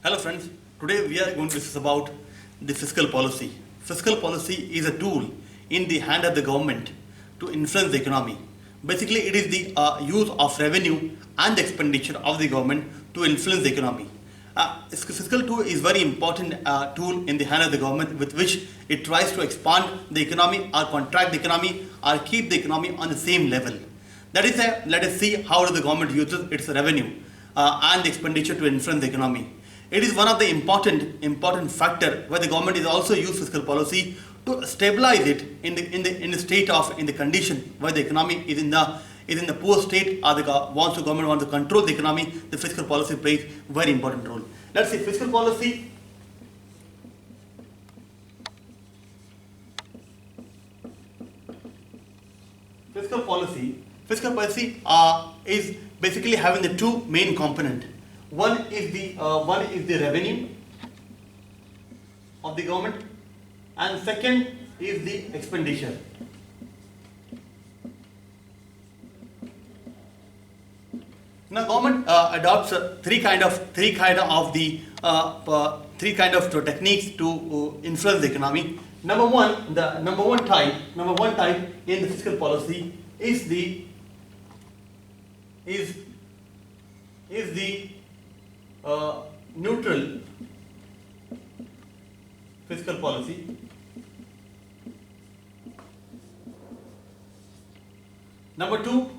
Hello friends, today we are going to discuss about the fiscal policy. Fiscal policy is a tool in the hand of the government to influence the economy. Basically, it is the use of revenue and the expenditure of the government to influence the economy. Fiscal tool is very important tool in the hand of the government with which it tries to expand the economy or contract the economy or keep the economy on the same level. That is, let us see how the government uses its revenue and the expenditure to influence the economy. It is one of the important factor where the government is also use fiscal policy to stabilize it in the state of in the condition where the economy is in the poor state or the government wants to control the economy. The fiscal policy plays very important role. Let's see fiscal policy. Fiscal policy is basically having the two main component. One is the revenue of the government, and second is the expenditure. Now, government adopts three kind of techniques to influence the economy. Number one type in the fiscal policy is the neutral fiscal policy. Number two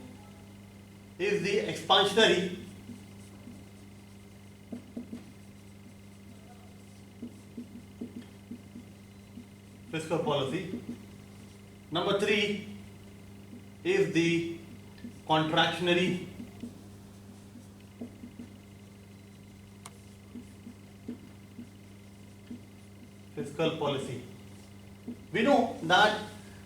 is the expansionary fiscal policy. Number three is the contractionary fiscal policy. We know that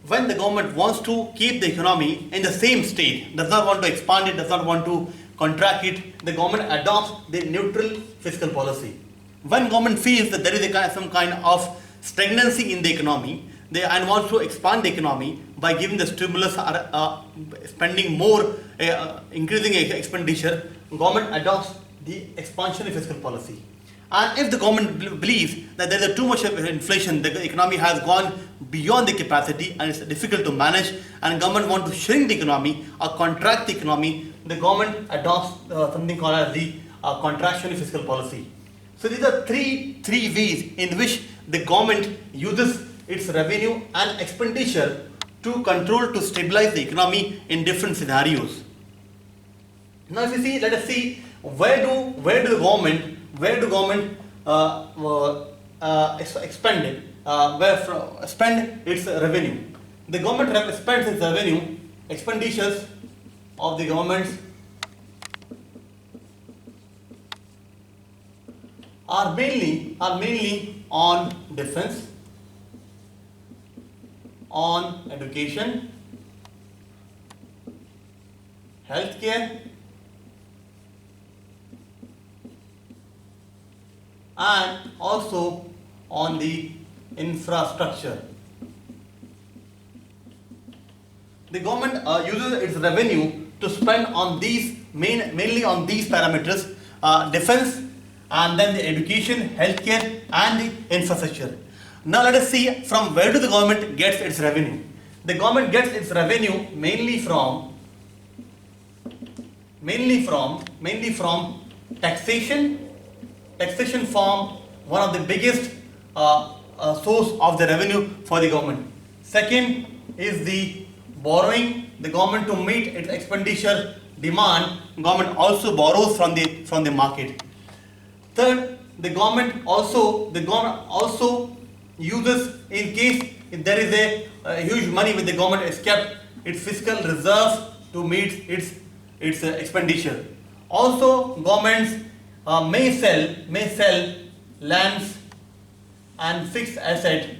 when the government wants to keep the economy in the same state, does not want to expand it, does not want to contract it, the government adopts the neutral fiscal policy. When government feels that there is some kind of stagnancy in the economy, and wants to expand the economy by giving the stimulus or spending more, increasing expenditure, government adopts the expansionary fiscal policy. And if the government believes that there is too much of inflation, the economy has gone beyond the capacity and it's difficult to manage, and government wants to shrink the economy or contract the economy, the government adopts something called as the contractionary fiscal policy. So these are three ways in which the government uses its revenue and expenditure to control, to stabilize the economy in different scenarios. Now, if you see, let us see where do the government expend it, spend its revenue. The government spends its revenue, expenditures of the governments are mainly on defense, on education, healthcare, and also on the infrastructure. The government uses its revenue to spend on these mainly on these parameters: defense, and then the education, healthcare, and the infrastructure. Now let us see from where do the government gets its revenue. The government gets its revenue mainly from taxation. Taxation form one of the biggest source of the revenue for the government. Second is the borrowing. The government, to meet its expenditure demand, government also borrows from the market. Third, the government also uses, in case if there is a huge money with the government is kept, its fiscal reserves to meet its expenditure. Also, governments may sell lands and fixed asset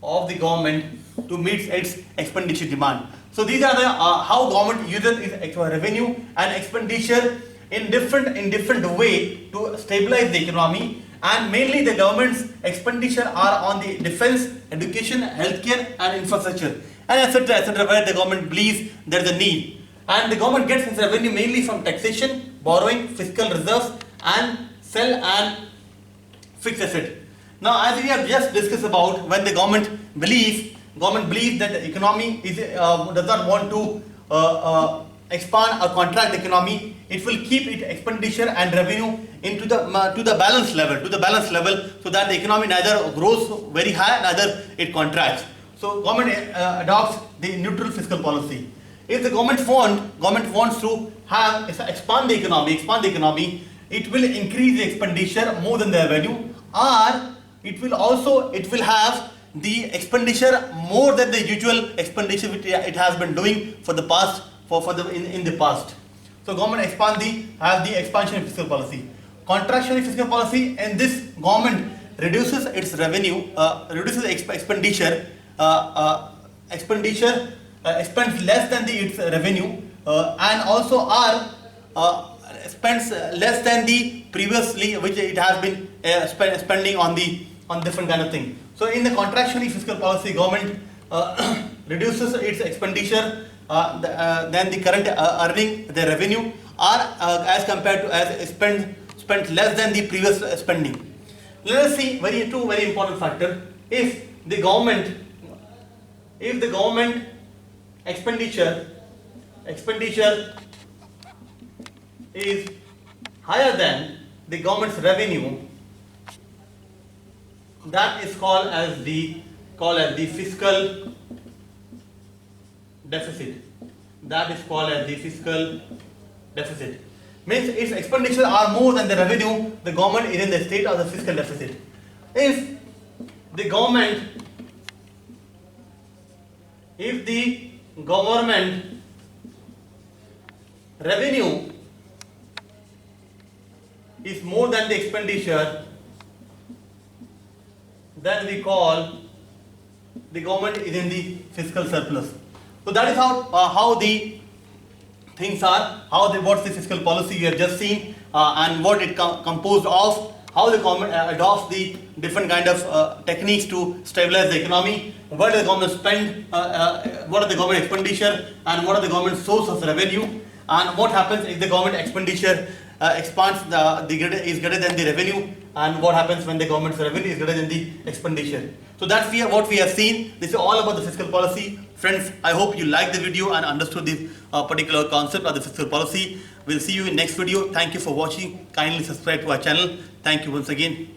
of the government to meet its expenditure demand. So these are the how government uses its revenue and expenditure in different way to stabilize the economy, and mainly the government's expenditure are on the defense, education, healthcare, and infrastructure, and etc., where the government believes there is a need. And the government gets its revenue mainly from taxation, borrowing, fiscal reserves, and sell and fixed asset. Now, as we have just discussed about, when the government believes that the economy is does not want to expand or contract the economy, it will keep its expenditure and revenue into the to the balance level, so that the economy neither grows very high, neither it contracts. So government adopts the neutral fiscal policy. If the government wants to expand the economy, it will increase the expenditure more than the revenue, or it will have the expenditure more than the usual expenditure which it has been doing for the past in the past. So government have the expansion in fiscal policy. Contraction in fiscal policy, and this government reduces its revenue, reduces expenditure, spends less than its revenue, and also spends less than the previously which it has been spending on different kind of thing. So in the contraction in fiscal policy, government reduces its expenditure than the current earning, the revenue, are as compared to as spent less than the previous spending. Let us see two very important factors. If the government expenditure is higher than the government's revenue, that is called as the fiscal deficit. That is called as the fiscal deficit. Means if expenditure are more than the revenue, the government is in the state of the fiscal deficit. If the government revenue is more than the expenditure, then we call the government is in the fiscal surplus. So that is how the things are, what's the fiscal policy you have just seen, and what it composed of, how the government adopts the different kind of techniques to stabilize the economy, what does the government spend, what are the government expenditure, and what are the government source of revenue, and what happens if the government expenditure expands is greater than the revenue, and what happens when the government's revenue is greater than the expenditure. So that's what we have seen. This is all about the fiscal policy. Friends, I hope you liked the video and understood the particular concept of the fiscal policy. We'll see you in next video. Thank you for watching. Kindly subscribe to our channel. Thank you once again.